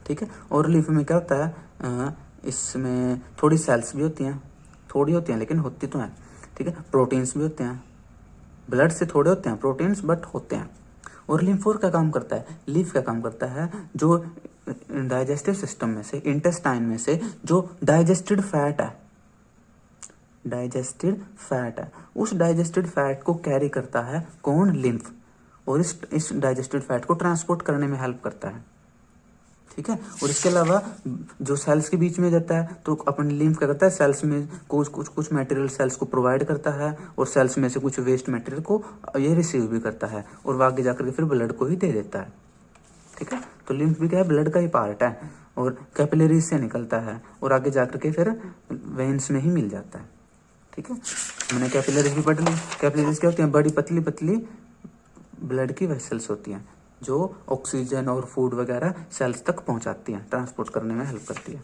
ठीक है। और लिम्फ में क्या होता है, इसमें थोड़ी सेल्स भी होती हैं, थोड़ी होती हैं लेकिन होती तो हैं, ठीक है। प्रोटीन्स भी होते हैं, ब्लड से थोड़े होते हैं प्रोटीन्स, बट होते हैं। और लिम्फोर का काम करता है, लिम्फ का काम करता है, जो डाइजेस्टिव सिस्टम में से, इंटेस्टाइन में से जो डाइजेस्टेड फैट है, डाइजेस्टेड फैट है, उस डाइजेस्टेड फैट को कैरी करता है कौन? लिम्फ। और इस डाइजेस्टेड फैट को ट्रांसपोर्ट करने में हेल्प करता है, ठीक है। और इसके अलावा जो सेल्स के बीच में जाता है, तो अपन लिम्फ क्या करता है, सेल्स में कुछ मटेरियल सेल्स को प्रोवाइड करता है, और सेल्स में से कुछ वेस्ट मटेरियल को ये रिसीव भी करता है, और वो आगे जाकर के फिर ब्लड को ही दे देता है, ठीक है। तो लिम्फ भी क्या है, ब्लड का ही पार्ट है, और कैपिलरीज से निकलता है और आगे जाकर के फिर वेन्स में ही मिल जाता है, ठीक है। मैंने कैपिलरीज भी पढ़ ली। कैपिलरीज क्या होती हैं? बड़ी पतली पतली ब्लड की वेसल्स होती हैं, जो ऑक्सीजन और फूड वगैरह सेल्स तक पहुंचाती हैं, ट्रांसपोर्ट करने में हेल्प करती है,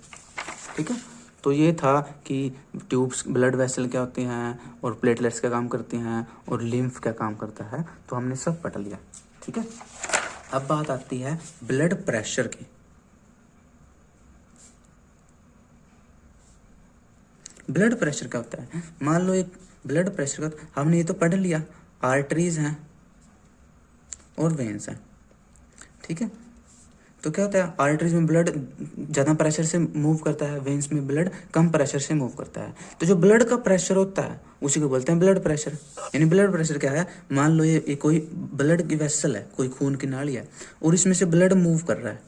ठीक है। तो ये था कि ट्यूब्स, ब्लड वेसल क्या होती हैं, और प्लेटलेट्स क्या काम करती हैं, और लिम्फ क्या काम करता है, तो हमने सब पढ़ लिया, ठीक है। अब बात आती है ब्लड प्रेशर की। ब्लड प्रेशर क्या होता है? मान लो एक ब्लड प्रेशर का, हमने ये तो पढ़ लिया, आर्टरीज हैं और वेन्स हैं, ठीक है। तो क्या होता है, आर्टरीज में ब्लड ज़्यादा प्रेशर से मूव करता है, वेन्स में ब्लड कम प्रेशर से मूव करता है। तो जो ब्लड का प्रेशर होता है उसी को बोलते हैं ब्लड प्रेशर। यानी ब्लड प्रेशर क्या है, मान लो ये कोई ब्लड की वेसल है, कोई खून की नाली है, और इसमें से ब्लड मूव कर रहा है।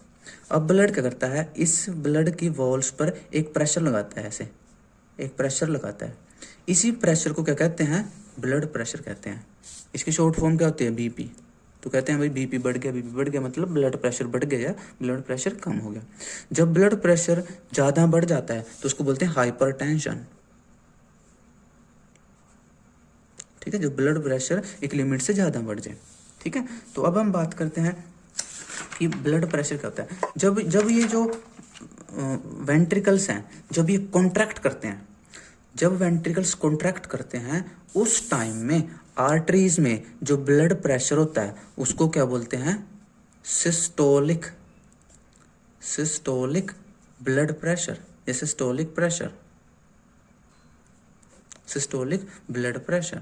अब ब्लड क्या करता है, इस ब्लड की वॉल्स पर एक प्रेशर लगाता है, ऐसे एक प्रेशर लगाता है। इसी प्रेशर को क्या कहते हैं, ब्लड प्रेशर कहते हैं। इसकी शॉर्ट फॉर्म क्या होती है, बीपी। तो कहते हैं भाई बीपी बढ़ गया, बीपी बढ़ गया मतलब ब्लड प्रेशर बढ़ गया, ब्लड प्रेशर कम हो गया। जब ब्लड प्रेशर ज़्यादा बढ़ जाता है तो उसको बोलते हैं हाइपरटेंशन, ठीक है। जो ब्लड प्रेशर एक लिमिट से ज़्यादा बढ़ जाए, ठीक है। तो अब हम बात करते हैं कि ब्लड प्रेशर क्या होता है। जब ये जो वेंट्रिकल्स हैं, जब ये कॉन्ट्रैक्ट करते हैं, जब वेंट्रिकल्स कॉन्ट्रैक्ट करते हैं, उस टाइम में आर्टरीज में जो ब्लड प्रेशर होता है उसको क्या बोलते हैं, सिस्टोलिक, सिस्टोलिक ब्लड प्रेशर, या systolic pressure, systolic blood pressure,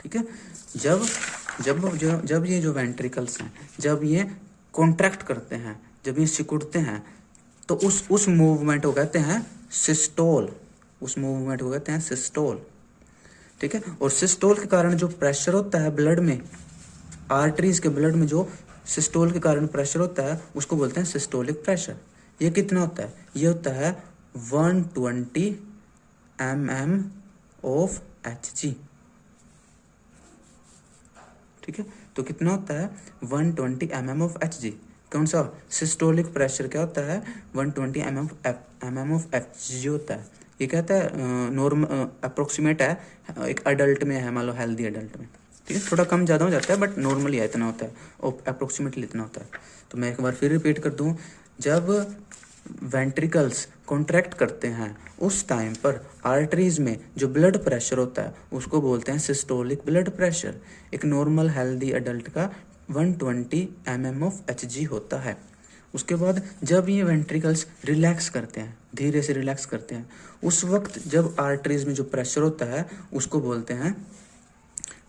ठीक है। जब ये जो वेंट्रिकल्स हैं, जब ये कॉन्ट्रैक्ट करते हैं, जब ये सिकुड़ते हैं, तो उस मूवमेंट को कहते हैं सिस्टोल, उस मूवमेंट को कहते हैं सिस्टोल, ठीक है। और सिस्टोल के कारण जो प्रेशर होता है ब्लड में, आर्टरीज के ब्लड में जो सिस्टोल के कारण प्रेशर होता है उसको बोलते हैं सिस्टोलिक प्रेशर। ये कितना होता है, ये होता है 120 mm ऑफ Hg, ठीक है। तो कितना होता है, 120 mm ऑफ Hg। कौन सा सिस्टोलिक प्रेशर क्या होता है, 120 mm ऑफ Hg होता है। ये कहता है नॉर्मल अप्रोक्सीमेट है, एक अडल्ट में है, मान लो हेल्दी अडल्ट में, ठीक है। थोड़ा कम ज़्यादा हो जाता है बट नॉर्मली इतना होता है, और अप्रोक्सीमेटली इतना होता है। तो मैं एक बार फिर रिपीट कर दूँ, जब वेंट्रिकल्स कॉन्ट्रैक्ट करते हैं उस टाइम पर आर्टरीज में जो ब्लड प्रेशर होता है उसको बोलते हैं सिस्टोलिक ब्लड प्रेशर। एक नॉर्मल हेल्दी अडल्ट का 120 mm ऑफ Hg होता है। उसके बाद जब ये वेंट्रिकल्स रिलैक्स करते हैं, धीरे से रिलैक्स करते हैं, उस वक्त जब आर्टरीज में जो प्रेशर होता है उसको बोलते हैं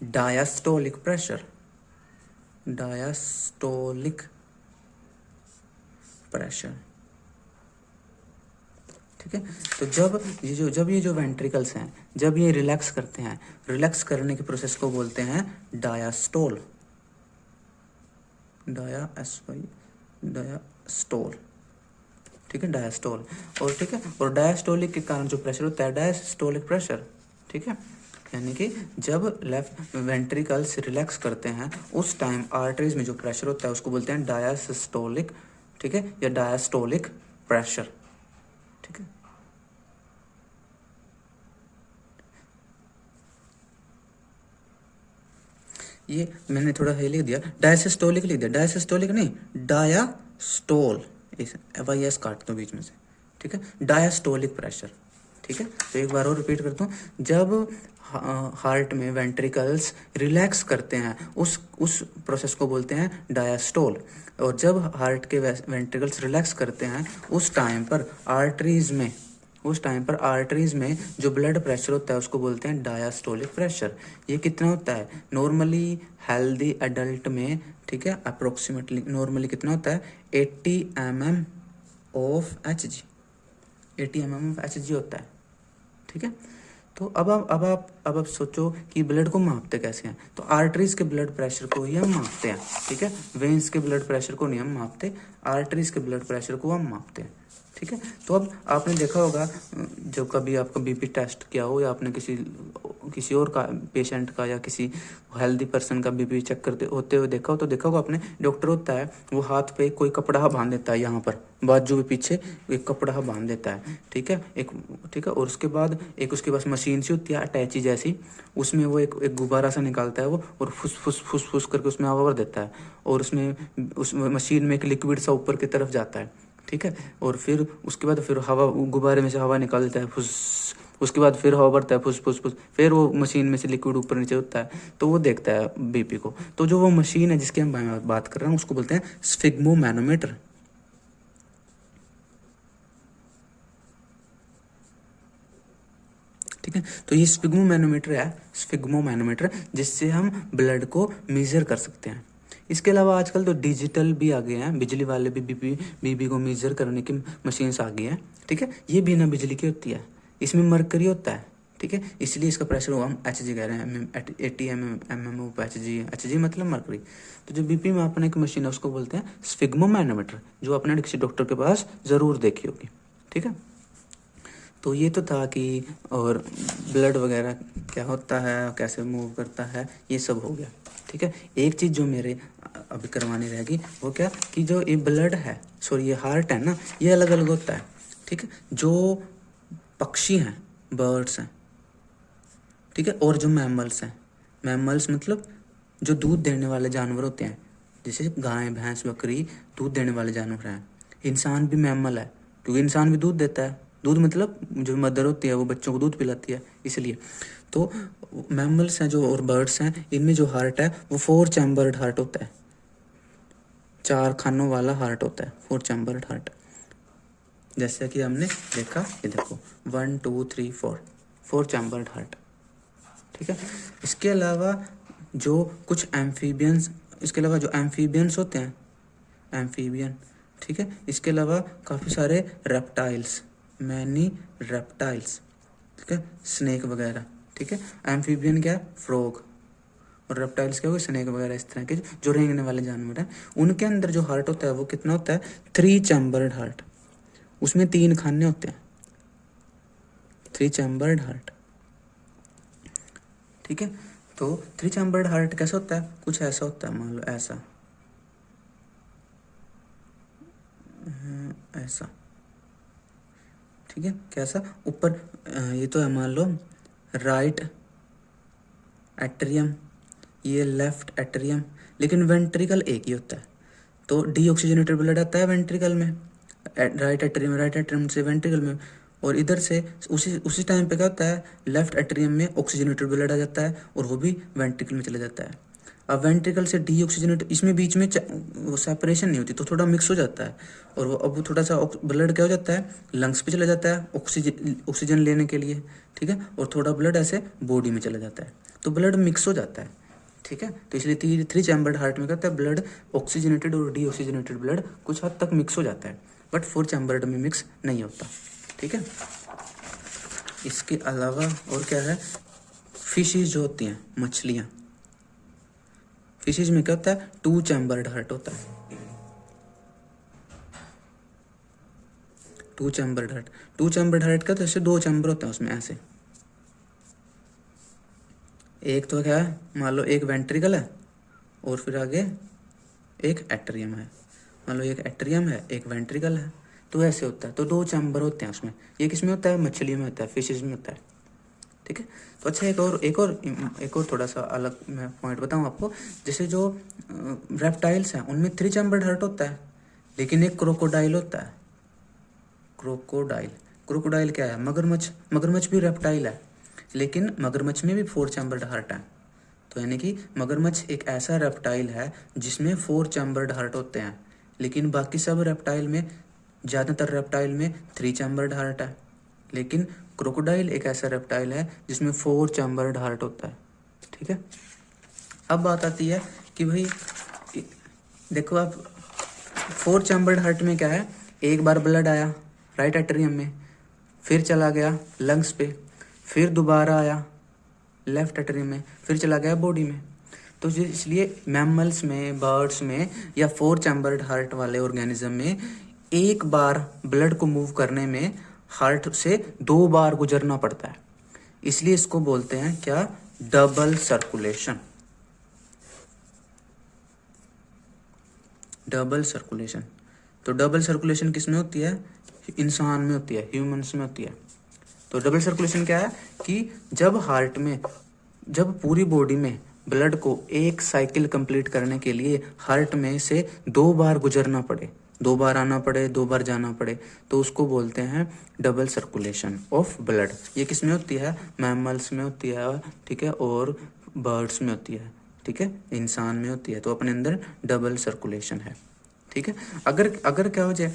डायस्टोलिक प्रेशर। डायस्टोलिक प्रेशर, ठीक है। तो जब ये जो वेंट्रिकल्स हैं जब ये रिलैक्स करते हैं, रिलैक्स करने के प्रोसेस को बोलते हैं डायस्टोल। डायस्टोल, ठीक है, डायस्टोल। और ठीक है, और डायस्टोलिक के कारण जो प्रेशर होता है डायस्टोलिक प्रेशर, ठीक है। यानी कि जब लेफ्ट वेंट्रिकल्स रिलैक्स करते हैं उस टाइम आर्टरीज में जो प्रेशर होता है उसको बोलते हैं डायस्टोलिक, ठीक है, या डायस्टोलिक प्रेशर, ठीक है। ये मैंने थोड़ा है लिख दिया, डायसिस्टोलिक लिख दिया, डायसिस्टोलिक नहीं, डायास्टोल, इस वाई एस काट दो बीच में से, ठीक है, डायस्टोलिक प्रेशर, ठीक है। तो एक बार और रिपीट करता हूँ, जब हार्ट में वेंट्रिकल्स रिलैक्स करते हैं उस प्रोसेस को बोलते हैं डायस्टोल, और जब हार्ट के वेंट्रिकल्स रिलैक्स करते हैं उस टाइम पर आर्टरीज में जो ब्लड प्रेशर होता है उसको बोलते हैं डायस्टोलिक प्रेशर। ये कितना होता है नॉर्मली हेल्दी एडल्ट में, ठीक है, अप्रोक्सीमेटली नॉर्मली कितना होता है 80 mm of Hg, 80 mm of Hg होता है, ठीक है। तो अब आप सोचो कि ब्लड को मापते कैसे हैं, तो आर्टरीज के ब्लड प्रेशर को ही हम मापते हैं, ठीक है, वेन्स के ब्लड प्रेशर को नहीं हम मापते, आर्टरीज के ब्लड प्रेशर को हम मापते हैं, ठीक है। तो अब आपने देखा होगा जब कभी आपका बीपी टेस्ट किया हो या आपने किसी और का पेशेंट का या किसी हेल्दी पर्सन का बीपी चेक करते होते हुए देखा हो, तो देखा होगा आपने डॉक्टर होता है वो हाथ पे कोई कपड़ा बांध देता है, यहाँ पर बाजू के पीछे एक कपड़ा बांध देता है, ठीक है, ठीक है। और उसके बाद उसके पास मशीन सी होती है अटैची जैसी, उसमें वो एक गुब्बारा सा निकालता है वो, और फुस करके उसमें हवा भर देता है, और उस मशीन में एक लिक्विड सा ऊपर की तरफ जाता है, ठीक है। और फिर उसके बाद फिर हवा गुब्बारे में से हवा निकाल देता है फुस, उसके बाद फिर हवा भरता है फुस, फिर वो मशीन में से लिक्विड ऊपर नीचे होता है, तो वो देखता है बीपी को। तो जो वो मशीन है जिसकी हम बात कर रहे हैं उसको बोलते हैं स्फिग्मोमैनोमीटर, ठीक है। तो ये स्फिग्मोमैनोमीटर जिससे हम ब्लड को मेजर कर सकते हैं। इसके अलावा आजकल तो डिजिटल भी आ गए हैं, बिजली वाले भी बीपी को मेजर करने की मशीन्स आ गई हैं, ठीक है। ये बिना बिजली की होती है, इसमें मरकरी होता है, ठीक है, इसलिए इसका प्रेशर हम Hg कह रहे हैं, 80 mm ऑफ Hg मतलब मरकरी। तो जो बीपी मापने की मशीन है उसको बोलते हैं स्फिग्मोमैनोमीटर, जो आपने किसी डॉक्टर के पास ज़रूर देखी होगी, ठीक है। तो ये तो था कि और ब्लड वगैरह क्या होता है, कैसे मूव करता है, ये सब हो गया, ठीक है। एक चीज़ जो मेरे अभी करवानी रहेगी वो क्या कि जो ये ब्लड है, सॉरी ये हार्ट है ना, ये अलग अलग होता है, ठीक है। जो पक्षी हैं, बर्ड्स हैं, ठीक है, और जो मैमल्स हैं, मैमल्स मतलब जो दूध देने वाले जानवर होते हैं, जैसे गाय भैंस बकरी दूध देने वाले जानवर हैं। इंसान भी मैमल है क्योंकि इंसान भी दूध देता है, दूध मतलब जो मदर होती है वो बच्चों को दूध पिलाती है, इसलिए। तो मैमल्स हैं जो और बर्ड्स हैं, इनमें जो हार्ट है वो 4 चैम्बर्ड हार्ट होता है, 4 खानों वाला हार्ट होता है, 4 चैम्बर्ड हार्ट, जैसे कि हमने देखा, ये देखो 1 2 3 4 चैम्बर्ड हार्ट, ठीक है। इसके अलावा जो कुछ एम्फीबियंस, इसके अलावा जो एम्फीबियंस होते हैं, एम्फीबियन, ठीक है, इसके अलावा काफ़ी सारे रेप्टाइल्स, मैनी रेप्टाइल्स, ठीक है, स्नेक वगैरह, ठीक है। एम्फीबियन क्या है, फ्रॉग, और रेप्टाइल्स क्या हो, स्नेक वगैरह, इस तरह के जो रेंगने वाले जानवर हैं, उनके अंदर जो हार्ट होता है वो कितना होता है 3 चैम्बर्ड हार्ट, उसमें 3 खाने होते हैं, 3 चैम्बर्ड हार्ट, ठीक है। तो 3 चैम्बर्ड हार्ट कैसा होता है, कुछ ऐसा होता है, मान लो ऐसा, ऐसा, ठीक है, कैसा, ऊपर ये तो है मान लो राइट एट्रियम, ये लेफ्ट एट्रियम, लेकिन वेंट्रिकल एक ही होता है, तो डीऑक्सीजनेटेड ब्लड आता है वेंट्रिकल में, राइट एट्रियम से वेंट्रिकल में, और इधर से उसी टाइम पे क्या होता है लेफ्ट एट्रियम में ऑक्सीजनेटेड ब्लड आ जाता है और वो भी वेंट्रिकल में चला जाता है। अब वेंट्रिकल से डीऑक्सीजनेट, इसमें बीच में वो सेपरेशन नहीं होती, तो थोड़ा मिक्स हो जाता है, और वो अब थोड़ा सा ब्लड क्या हो जाता है, लंग्स पे चला जाता है ऑक्सीजन लेने के लिए, ठीक है, और थोड़ा ब्लड ऐसे बॉडी में चला जाता है, तो ब्लड मिक्स हो जाता है, ठीक है। तो इसलिए 3 चैम्बर्ड हार्ट में कहता है ब्लड ऑक्सीजनेटेड और डीऑक्सीजनेटेड ब्लड कुछ हद तक मिक्स हो जाता है, बट 4 चैम्बर्ड में मिक्स नहीं होता, ठीक है। इसके अलावा और क्या है, फिशेज जो होती हैं, मछलियाँ, फिशेज में क्या होता है, 2 चैम्बर्ड हार्ट होता है, 2 चैम्बर्ड हार्ट। 2 चैम्बर्ड हार्ट का तो ऐसे 2 चैम्बर होते हैं उसमें ऐसे, एक तो क्या है, मान लो एक वेंट्रिकल है और फिर आगे एक एट्रियम है, मान लो एक एट्रियम है एक वेंट्रिकल है, तो ऐसे होता है, तो 2 चैम्बर होते हैं उसमें। ये किस में होता है, मछली में होता है, फिशेज में होता है, ठीक है। तो अच्छा एक और थोड़ा सा अलग मैं पॉइंट बताऊं आपको, जैसे जो रेप्टाइल्स हैं उनमें 3 चैम्बर्ड हार्ट होता है, लेकिन एक क्रोकोडाइल होता है, क्रोकोडाइल क्या है, मगरमच्छ भी रेप्टाइल है, लेकिन मगरमच्छ में भी 4 चैम्बर्ड हार्ट है। तो यानी कि मगरमच्छ एक ऐसा रेप्टाइल है जिसमें 4 चैम्बर्ड हार्ट होते हैं, लेकिन बाकी सब रेप्टाइल में, ज़्यादातर रेप्टाइल में 3 चैम्बर्ड हार्ट है, लेकिन क्रोकोडाइल एक ऐसा रेप्टाइल है जिसमें 4 चैम्बर्ड हार्ट होता है, ठीक है। अब बात आती है कि भाई देखो आप, 4 चैम्बर्ड हार्ट में क्या है, एक बार ब्लड आया राइट एट्रियम में, फिर चला गया लंग्स पे, फिर दोबारा आया लेफ्ट एट्रियम में, फिर चला गया बॉडी में। तो इसलिए मैमल्स में, बर्ड्स में या 4 चैम्बर्ड हार्ट वाले ऑर्गेनिज्म में एक बार ब्लड को मूव करने में हार्ट से 2 बार गुजरना पड़ता है, इसलिए इसको बोलते हैं क्या, डबल सर्कुलेशन। डबल सर्कुलेशन, तो डबल सर्कुलेशन किस में होती है, इंसान में होती है, ह्यूमंस में होती है। तो डबल सर्कुलेशन क्या है कि जब पूरी बॉडी में ब्लड को एक साइकिल कंप्लीट करने के लिए हार्ट में से 2 बार गुजरना पड़े, 2 बार आना पड़े, 2 बार जाना पड़े, तो उसको बोलते हैं डबल सर्कुलेशन ऑफ ब्लड। ये किस में होती है, मैमल्स में होती है, ठीक है, और बर्ड्स में होती है, ठीक है, इंसान में होती है। तो अपने अंदर डबल सर्कुलेशन है, ठीक है। अगर क्या हो जाए,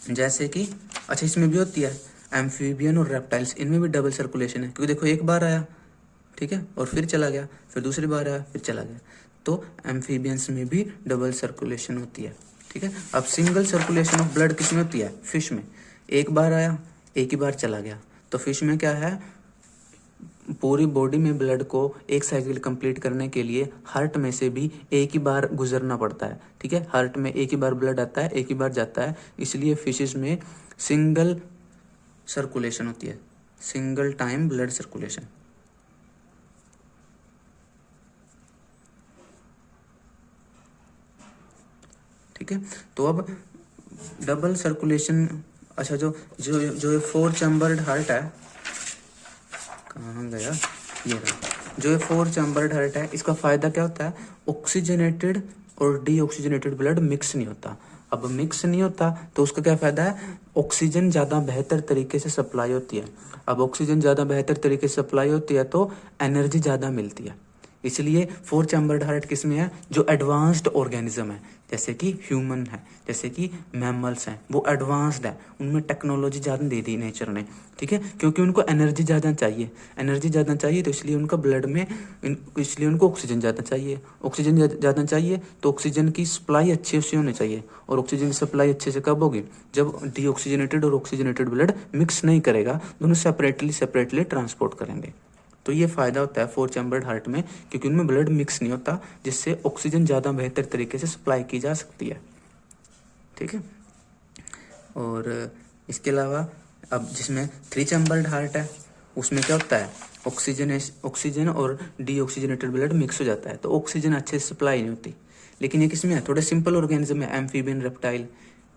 जैसे कि अच्छा इसमें भी होती है, एम्फीबियन और रेप्टाइल्स, इनमें भी डबल सर्कुलेशन है, क्योंकि देखो एक बार आया, ठीक है, और फिर चला गया, फिर दूसरी बार आया, फिर चला गया, तो एम्फीबियंस में भी डबल सर्कुलेशन होती है, ठीक है। अब सिंगल सर्कुलेशन ऑफ ब्लड किस में होती है, फिश में, एक बार आया एक ही बार चला गया। तो फिश में क्या है, पूरी बॉडी में ब्लड को एक साइकिल कंप्लीट करने के लिए हार्ट में से भी एक ही बार गुजरना पड़ता है, ठीक है, हार्ट में एक ही बार ब्लड आता है, एक ही बार जाता है, इसलिए फिशेस में सिंगल सर्कुलेशन होती है, सिंगल टाइम ब्लड सर्कुलेशन, ठीक है। तो अब डबल सर्कुलेशन, अच्छा जो जो जो 4 चैम्बर्ड हार्ट है, कहाँ गया, ये रहा, जो 4 चैम्बर्ड हार्ट है, इसका फायदा क्या होता है, ऑक्सीजनेटेड और डीऑक्सीजनेटेड ब्लड मिक्स नहीं होता। अब मिक्स नहीं होता तो उसका क्या फायदा है, ऑक्सीजन ज़्यादा बेहतर तरीके से सप्लाई होती है। अब ऑक्सीजन ज़्यादा बेहतर तरीके से सप्लाई होती है तो एनर्जी ज़्यादा मिलती है, इसलिए 4 चैम्बर्ड हार्ट किस में है, जो एडवांस्ड ऑर्गेनिज्म है, जैसे कि ह्यूमन है, जैसे कि मैमल्स हैं, वो एडवांस्ड है, उनमें टेक्नोलॉजी ज़्यादा दे दी नेचर ने, ठीक है, क्योंकि उनको एनर्जी ज़्यादा चाहिए, तो इसलिए उनका ब्लड में इसलिए उनको ऑक्सीजन ज़्यादा चाहिए, ऑक्सीजन ज़्यादा चाहिए, तो ऑक्सीजन की सप्लाई अच्छे से होनी चाहिए, और ऑक्सीजन की सप्लाई अच्छे से कब होगी, जब डीऑक्सीजनेटेड और ऑक्सीजनेटेड ब्लड मिक्स नहीं करेगा, दोनों सेपरेटली ट्रांसपोर्ट करेंगे। तो ये फ़ायदा होता है 4 चैम्बर्ड हार्ट में, क्योंकि उनमें ब्लड मिक्स नहीं होता, जिससे ऑक्सीजन ज़्यादा बेहतर तरीके से सप्लाई की जा सकती है, ठीक है। और इसके अलावा अब जिसमें 3 चैम्बर्ड हार्ट है, उसमें क्या होता है, ऑक्सीजन और डीऑक्सीजनेटेड ब्लड मिक्स हो जाता है, तो ऑक्सीजन अच्छे से सप्लाई नहीं होती। लेकिन ये किसमें है, थोड़े सिंपल ऑर्गेनिज्म है, एम्फीबियन, रेप्टाइल,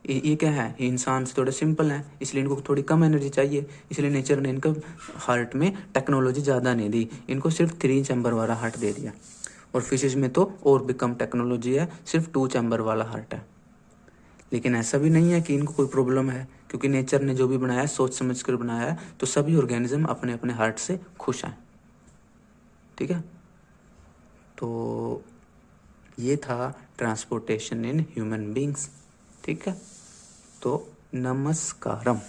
ये क्या है, ये इंसान से थोड़े सिंपल हैं, इसलिए इनको थोड़ी कम एनर्जी चाहिए, इसलिए नेचर ने इनका हार्ट में टेक्नोलॉजी ज़्यादा नहीं दी, इनको सिर्फ 3 चैम्बर वाला हार्ट दे दिया। और फिशेज में तो और भी कम टेक्नोलॉजी है, सिर्फ 2 चैम्बर वाला हार्ट है। लेकिन ऐसा भी नहीं है कि इनको कोई प्रॉब्लम है, क्योंकि नेचर ने जो भी बनाया है सोच समझ कर बनाया है, तो सभी ऑर्गेनिज्म अपने अपने हार्ट से खुश हैं, ठीक है। तो ये था ट्रांसपोर्टेशन इन ह्यूमन बींग्स। ठीक है, तो नमस्कारम।